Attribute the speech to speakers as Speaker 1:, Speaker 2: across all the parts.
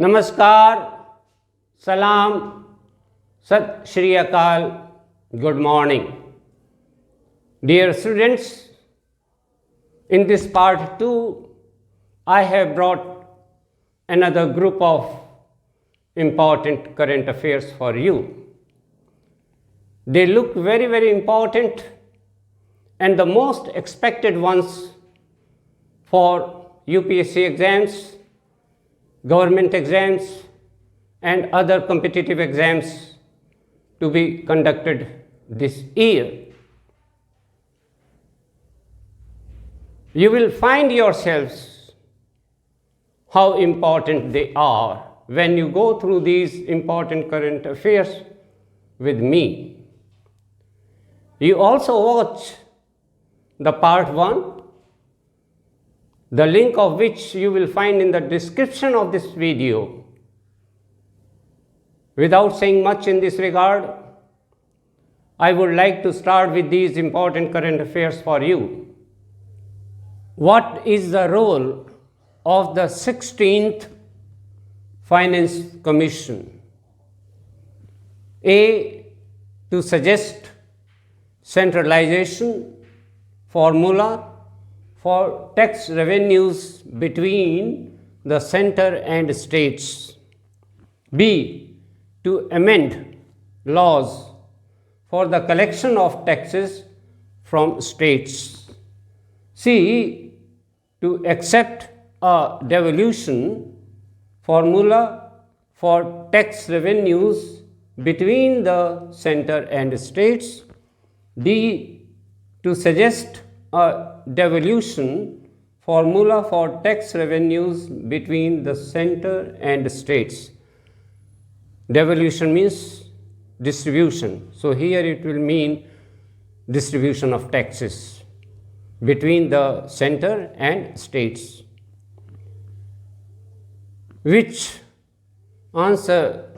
Speaker 1: नमस्कार, सलाम, सत श्री अकाल, good morning. Dear students, in this part 2, I have brought another group of important current affairs for you. They look very important and the most expected ones for UPSC exams, government exams and other competitive exams to be conducted this year. You will find yourselves how important they are when you go through these important current affairs with me. You also watch the part 1, the link of which you will find in the description of this video. Without saying much in this regard, I would like to start with these important current affairs for you. What is the role of the 16th Finance Commission? A. To suggest centralization formula for tax revenues between the center and states. B. To amend laws for the collection of taxes from states. C. To accept a devolution formula for tax revenues between the center and states. D. To suggest a devolution formula for tax revenues between the center and states. Devolution means distribution. So here it will mean distribution of taxes between the center and states. Which answer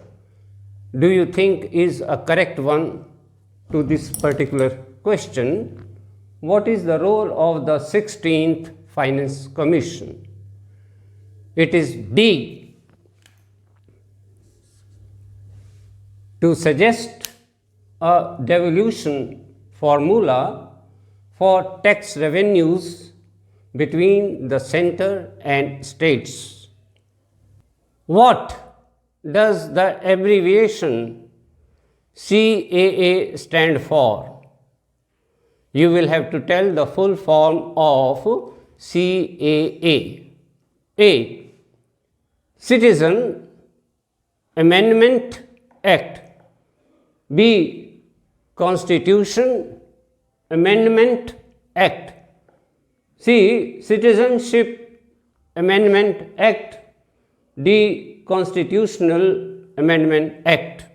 Speaker 1: do you think is a correct one to this particular question? What is the role of the 16th Finance Commission? It is D. To suggest a devolution formula for tax revenues between the center and states. What does the abbreviation CAA stand for? You will have to tell the full form of CAA. A. Citizen Amendment Act. B. Constitution Amendment Act. C. Citizenship Amendment Act. D. Constitutional Amendment Act.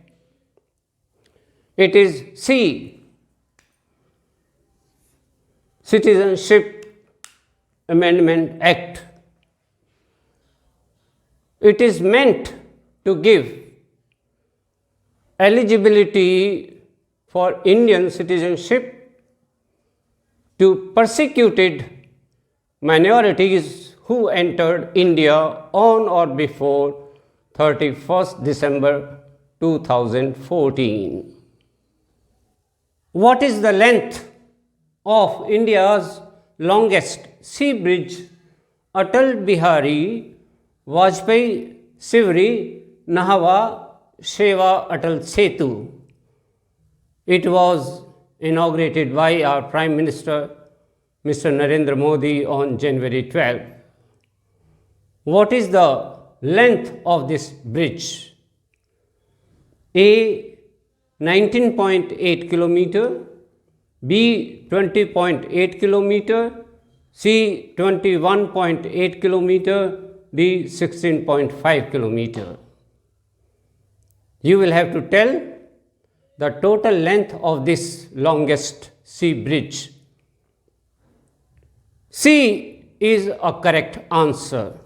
Speaker 1: It is C. Citizenship Amendment Act. It is meant to give eligibility for Indian citizenship to persecuted minorities who entered India on or before 31st December 2014. What is the length of India's longest sea bridge, Atal Bihari Vajpayee Sivri Nahava Sheva Atal Setu? It was inaugurated by our Prime Minister Mr. Narendra Modi on January 12. What is the length of this bridge? A. 19.8 kilometer, B. 20.8 kilometer, C. 21.8 kilometer, D. 16.5 kilometer. You will have to tell the total length of this longest sea bridge. C is a correct answer.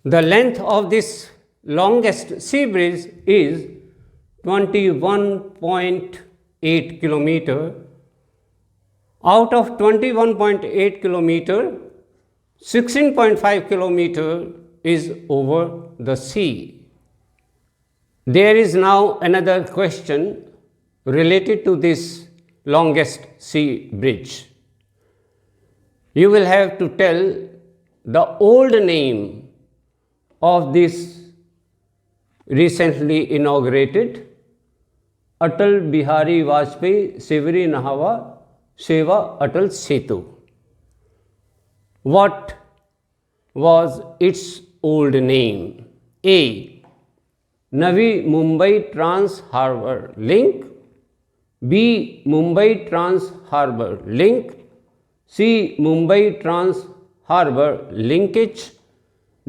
Speaker 1: The length of this longest sea bridge is 21.8 kilometer. Out of 21.8 kilometer, 16.5 kilometer is over the sea. There is now another question related to this longest sea bridge. You will have to tell the old name of this recently inaugurated Atal Bihari Vajpayee Severi Nahawa Seva Atal Setu. What was its old name? A. Navi Mumbai Trans Harbour Link, B. Mumbai Trans Harbour Link, C. Mumbai Trans Harbour Linkage,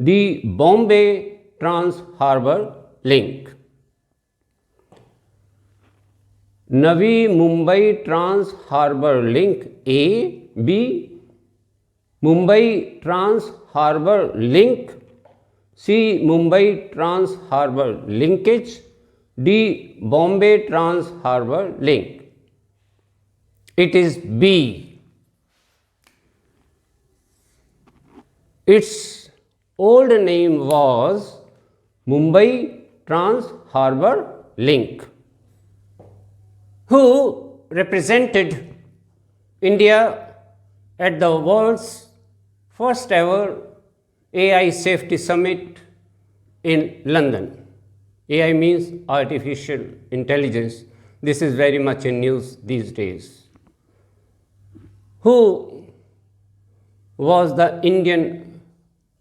Speaker 1: D. Bombay Trans Harbour Link. Navi Mumbai Trans Harbour Link A, B. Mumbai Trans Harbour Link, C. Mumbai Trans Harbour Linkage, D. Bombay Trans Harbour Link. It is B. Its old name was Mumbai Trans Harbour Link. Who represented India at the world's first ever AI Safety Summit in London? AI means artificial intelligence. This is very much in news these days. Who was the Indian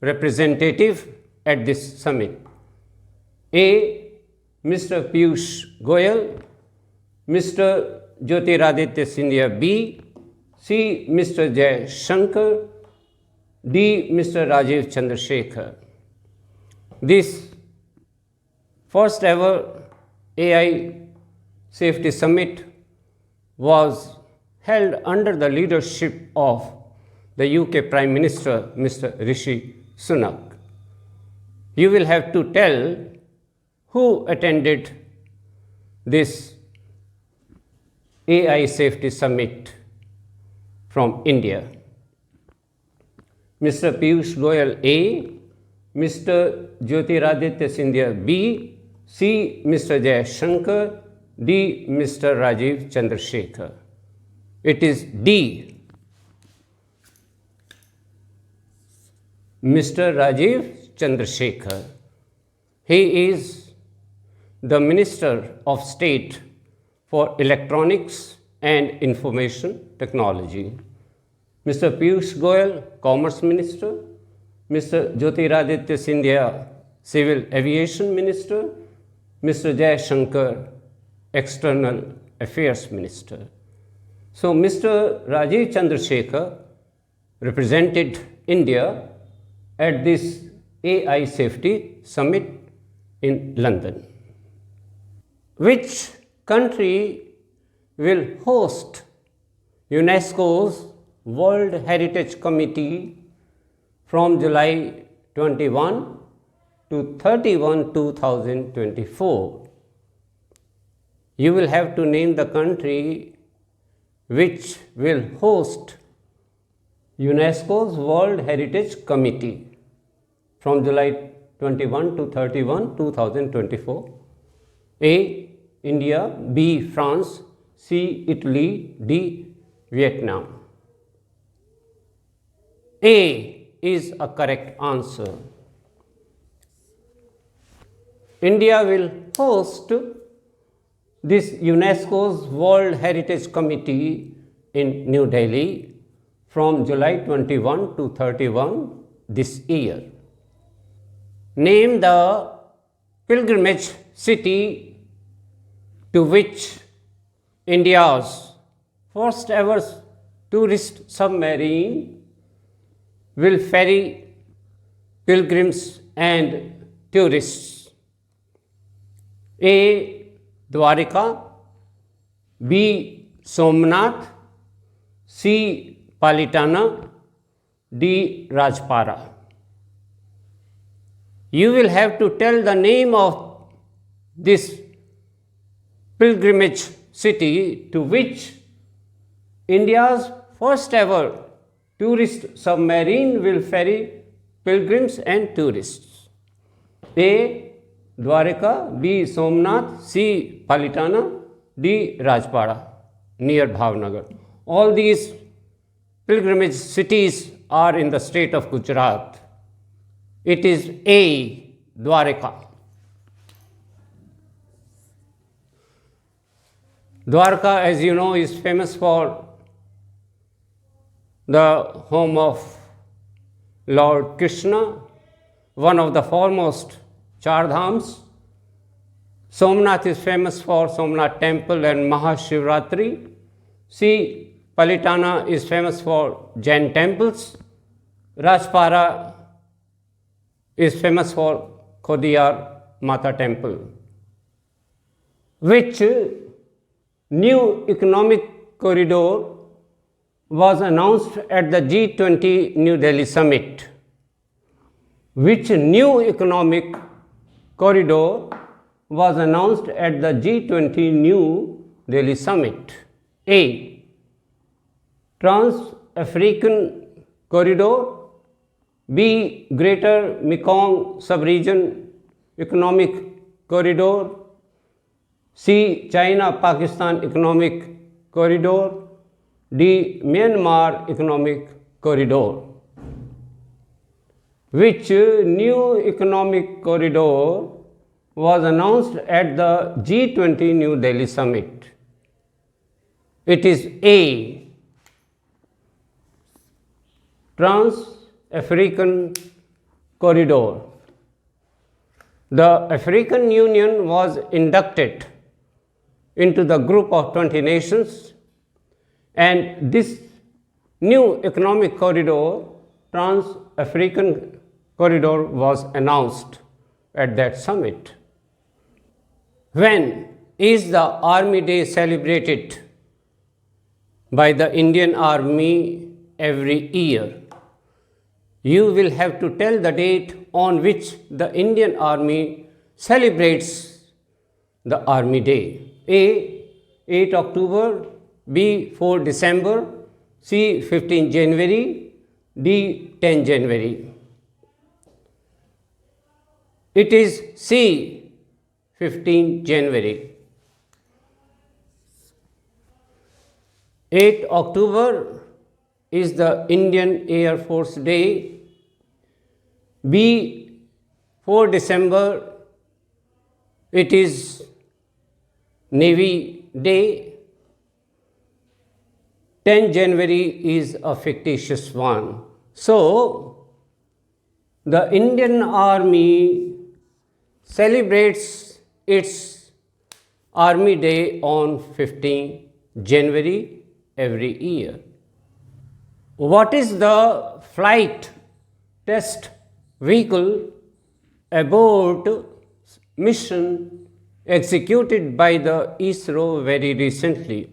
Speaker 1: representative at this summit? A. Mr. Piyush Goyal, Mr. Jyotiraditya Scindia B, C. Mr. Jay Shankar, D. Mr. Rajiv Chandrasekhar. This first ever AI Safety Summit was held under the leadership of the UK Prime Minister Mr. Rishi Sunak. You will have to tell who attended this AI Safety Summit from India. Mr. Piyush Goyal A, Mr. Jyotiraditya Scindia B, C. Mr. Jay Shankar, D. Mr. Rajiv Chandrasekhar. It is D. Mr. Rajiv Chandrasekhar. He is the Minister of State for Electronics and Information Technology. Mr. Piyush Goyal, Commerce Minister, Mr. Jyotiraditya Scindia, Civil Aviation Minister, Mr. Jay Shankar, External Affairs Minister. So, Mr. Rajiv Chandrasekhar represented India at this AI Safety Summit in London. Which country will host UNESCO's World Heritage Committee from July 21 to 31, 2024? You will have to name the country which will host UNESCO's World Heritage Committee from July 21 to 31, 2024. A. India, B. France, C. Italy, D. Vietnam. A is a correct answer. India will host this UNESCO's World Heritage Committee in New Delhi from July 21 to 31 this year. Name the pilgrimage city to which India's first ever tourist submarine will ferry pilgrims and tourists. A. Dwarika, B. Somnath, C. Palitana, D. Rajpara. You will have to tell the name of this pilgrimage city to which India's first ever tourist submarine will ferry pilgrims and tourists? A. Dwarika, B. Somnath, C. Palitana, D. Rajpada near Bhavnagar. All these pilgrimage cities are in the state of Gujarat. It is A. Dwarika. Dwarka, as you know, is famous for the home of Lord Krishna, one of the foremost Char Dhams. Somnath is famous for Somnath temple and Mahashivratri. C. Palitana is famous for Jain temples. Rajpara is famous for Khodiyar Mata temple. Which new economic corridor was announced at the G20 New Delhi summit? Which new economic corridor was announced at the G20 New Delhi summit? A. Trans-African Corridor, B. Greater Mekong Sub-region Economic Corridor, C. China-Pakistan Economic Corridor, D. Myanmar Economic Corridor. Which new economic corridor was announced at the G20 New Delhi summit? It is A. Trans-African Corridor. The African Union was inducted into the group of 20 nations, and this new economic corridor, Trans-African Corridor, was announced at that summit. When is the Army Day celebrated by the Indian Army every year? You will have to tell the date on which the Indian Army celebrates the Army Day. A. 8 October, B. 4 December, C. 15 January, D. 10 January. It is C. 15 January. 8 October is the Indian Air Force Day. B. 4 December, it is Navy Day. 10 January is a fictitious one. So, the Indian Army celebrates its Army Day on 15 January every year. What is the flight test vehicle abort mission executed by the ISRO very recently?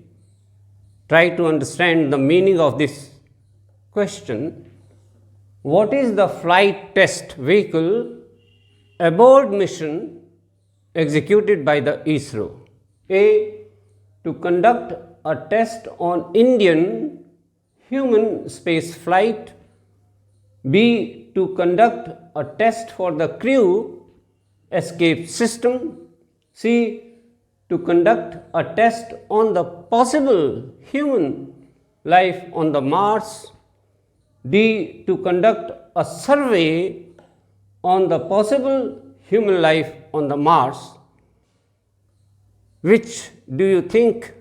Speaker 1: Try to understand the meaning of this question. What is the flight test vehicle abort mission executed by the ISRO? A. To conduct a test on Indian human space flight. B. To conduct a test for the crew escape system. C. To conduct a test on the possible human life on the Mars. D. To conduct a survey on the possible human life on the Mars. Which do you think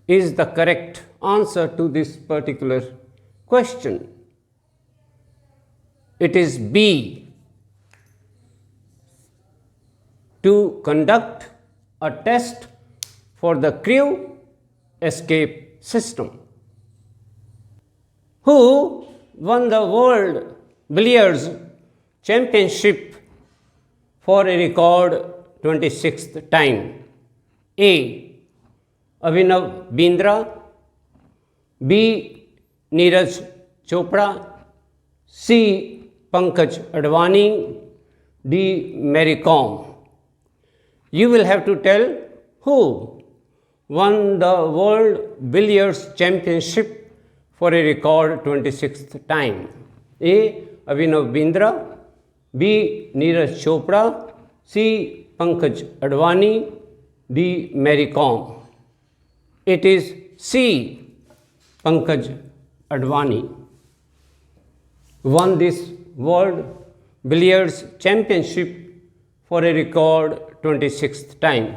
Speaker 1: is the correct answer to this particular question? It is B. To conduct a test for the crew escape system. Who won the World Billiards Championship for a record 26th time? A. Abhinav Bindra, B. Neeraj Chopra, C. Pankaj Advani, D. Mary Kom. You will have to tell who won the World Billiards Championship for a record 26th time? A. Abhinav Bindra, B. Neeraj Chopra, C. Pankaj Advani, D. Mary Kom. It is C. Pankaj Advani won this World Billiards Championship for a record 26th time.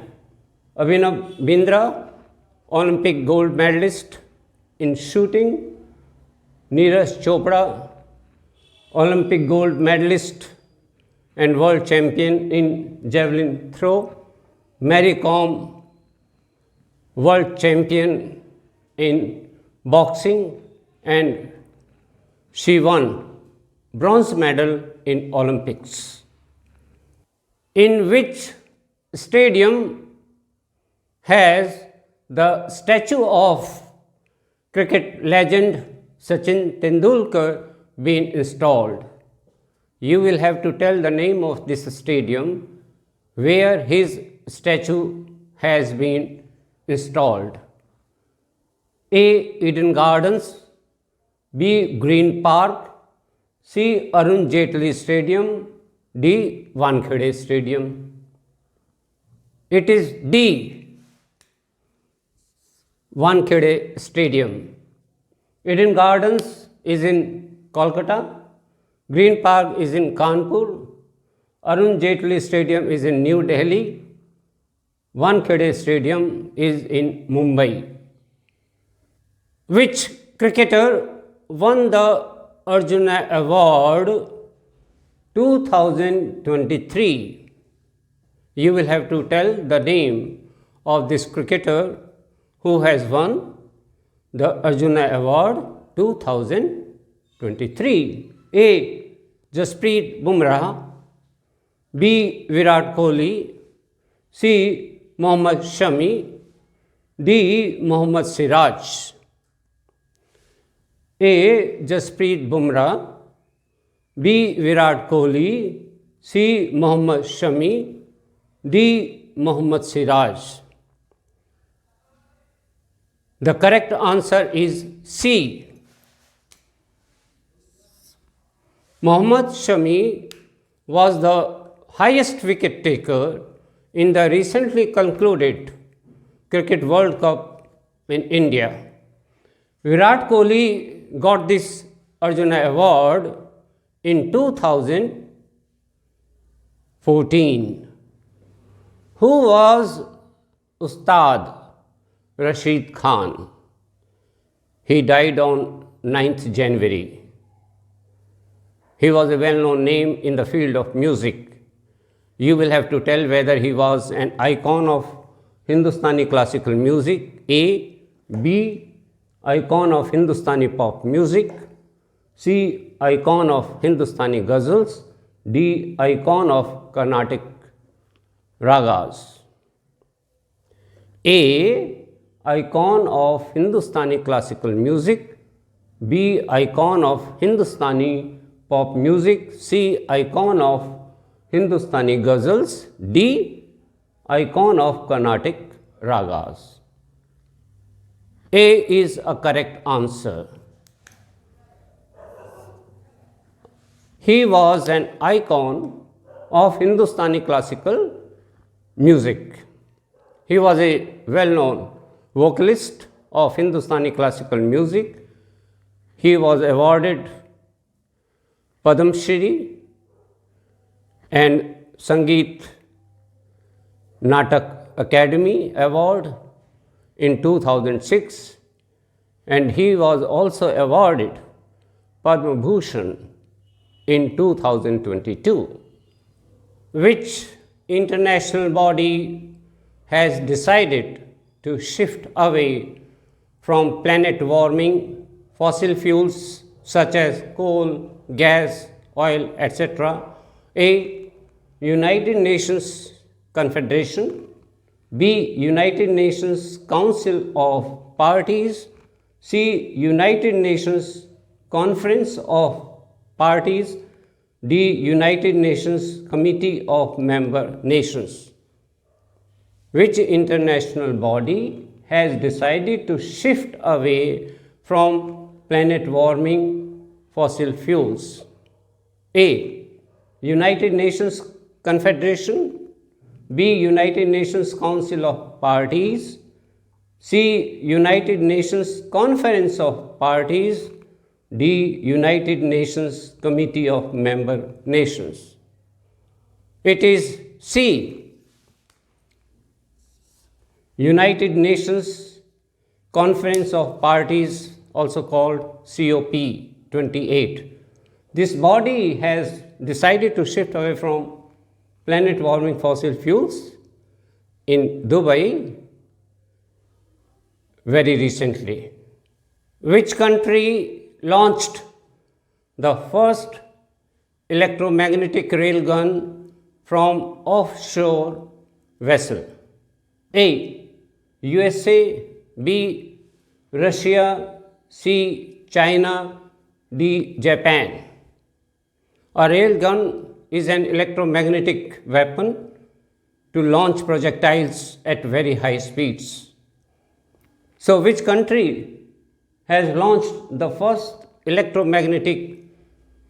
Speaker 1: Abhinav Bindra, Olympic gold medalist in shooting. Neeraj Chopra, Olympic gold medalist and world champion in javelin throw. Mary Kom, world champion in boxing, and she won bronze medal in Olympics. In which stadium has the statue of cricket legend Sachin Tendulkar been installed? You will have to tell the name of this stadium where his statue has been installed. A. Eden Gardens, B. Green Park, C. Arun Jaitley Stadium, D. Wankhede Stadium. It is D. Wankhede Stadium. Eden Gardens is in Kolkata, Green Park is in Kanpur, Arun Jaitley Stadium is in New Delhi, Wankhede Stadium is in Mumbai. Which cricketer won the Arjuna Award 2023? You will have to tell the name of this cricketer who has won the Arjuna Award 2023. A. Jasprit Bumrah, B. Virat Kohli, C. Mohammad Shami, D. Mohammad Siraj. A. Jasprit Bumrah, B. Virat Kohli, C. Mohammad Shami, D. Mohammad Siraj. The correct answer is C. Mohammad Shami was the highest wicket taker in the recently concluded Cricket World Cup in India. Virat Kohli got this Arjuna Award in 2014. Who was Ustad Rashid Khan? He died on 9th January. He was a well-known name in the field of music. You will have to tell whether he was an icon of Hindustani classical music, A, B, icon of Hindustani pop music, C, icon of Hindustani ghazals, D, icon of Carnatic ragas. A, icon of Hindustani classical music, B, icon of Hindustani pop music, C, icon of Hindustani ghazals, D, icon of Carnatic ragas. A is a correct answer. He was an icon of Hindustani classical music. He was a well-known vocalist of Hindustani classical music. He was awarded Padma Shri and Sangeet Natak Academy Award in 2006, and he was also awarded Padma Bhushan in 2022. Which international body has decided to shift away from planet warming fossil fuels such as coal, gas, oil, etc.? A. United Nations Confederation, B. United Nations Council of Parties, C. United Nations Conference of Parties, D. United Nations Committee of Member Nations. Which international body has decided to shift away from planet warming fossil fuels? A. United Nations Confederation, B. United Nations Council of Parties, C. United Nations Conference of Parties, D. United Nations Committee of Member Nations. It is C. United Nations Conference of Parties, also called COP28. This body has decided to shift away from planet warming fossil fuels in Dubai very recently. Which country launched the first electromagnetic railgun from offshore vessel? A. USA, B. Russia, C. China, D. Japan. A railgun is an electromagnetic weapon to launch projectiles at very high speeds. So, which country has launched the first electromagnetic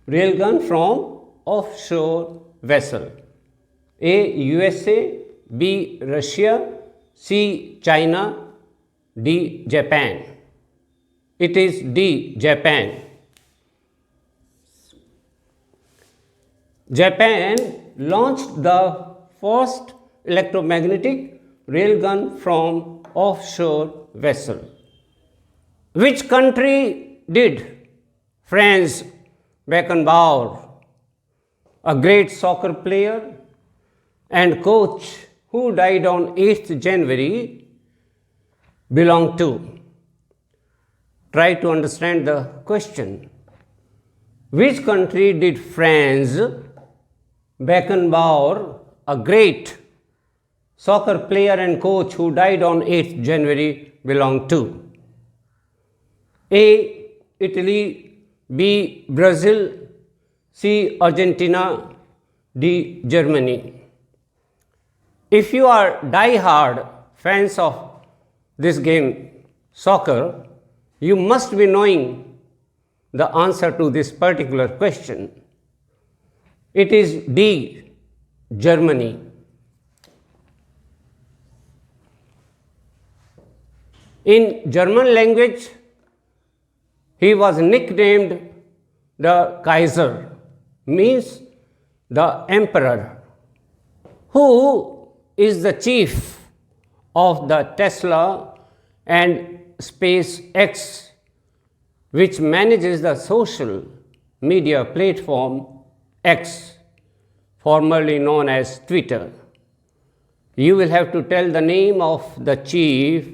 Speaker 1: railgun from offshore vessel? A. USA, B. Russia, C. China, D. Japan. It is D. Japan. Japan launched the first electromagnetic railgun from offshore vessel. Which country did? Franz Beckenbauer, a great soccer player and coach who died on 8th January, belong to? Try to understand the question. Which country did Franz Beckenbauer, a great soccer player and coach who died on 8th January, belong to? A. Italy, B. Brazil, C. Argentina, D. Germany. If you are die-hard fans of this game, soccer, you must be knowing the answer to this particular question. It is D. Germany. In German language, he was nicknamed the Kaiser, means the emperor. Who is the chief of the Tesla and SpaceX, which manages the social media platform X, formerly known as Twitter? You will have to tell the name of the chief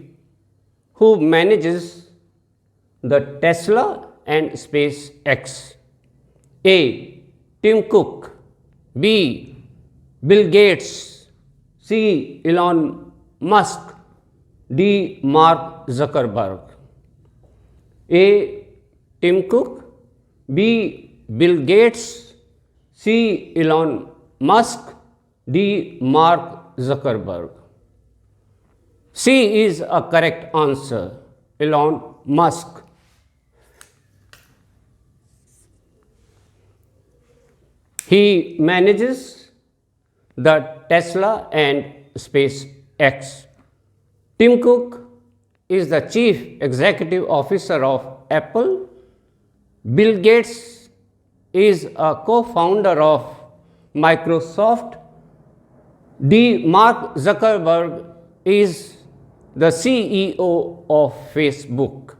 Speaker 1: who manages the Tesla and SpaceX. A. Tim Cook, B. Bill Gates, C. Elon Musk, D. Mark Zuckerberg. A. Tim Cook, B. Bill Gates, C. Elon Musk, D. Mark Zuckerberg. C is a correct answer, Elon Musk. He manages the Tesla and SpaceX. Tim Cook is the chief executive officer of Apple. Bill Gates is a co-founder of Microsoft. D. Mark Zuckerberg is the CEO of Facebook.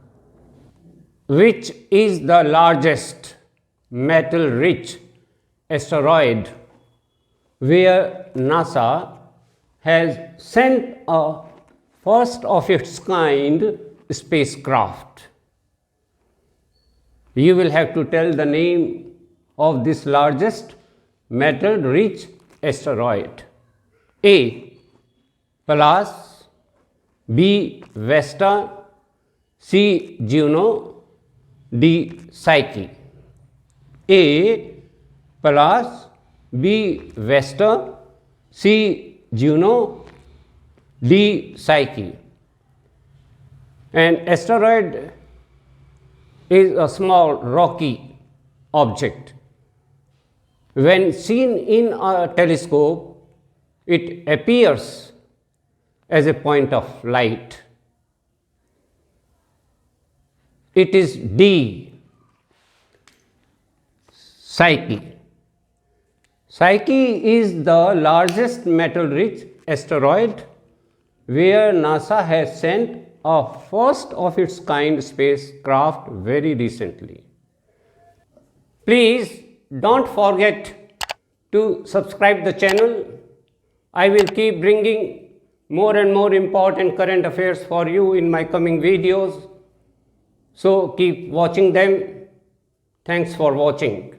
Speaker 1: Which is the largest metal-rich asteroid where NASA has sent a first of its kind spacecraft? You will have to tell the name of this largest metal-rich asteroid. A. Pallas, B. Vesta, C. Juno, D. Psyche. A. Pallas, B. Vesta, C. Juno, D. Psyche. An asteroid is a small rocky object. When seen in a telescope, it appears as a point of light. It is D. Psyche. Psyche is the largest metal-rich asteroid where NASA has sent a first of its kind spacecraft very recently. Please don't forget to subscribe the channel. I will keep bringing more and more important current affairs for you in my coming videos. So keep watching them. Thanks for watching.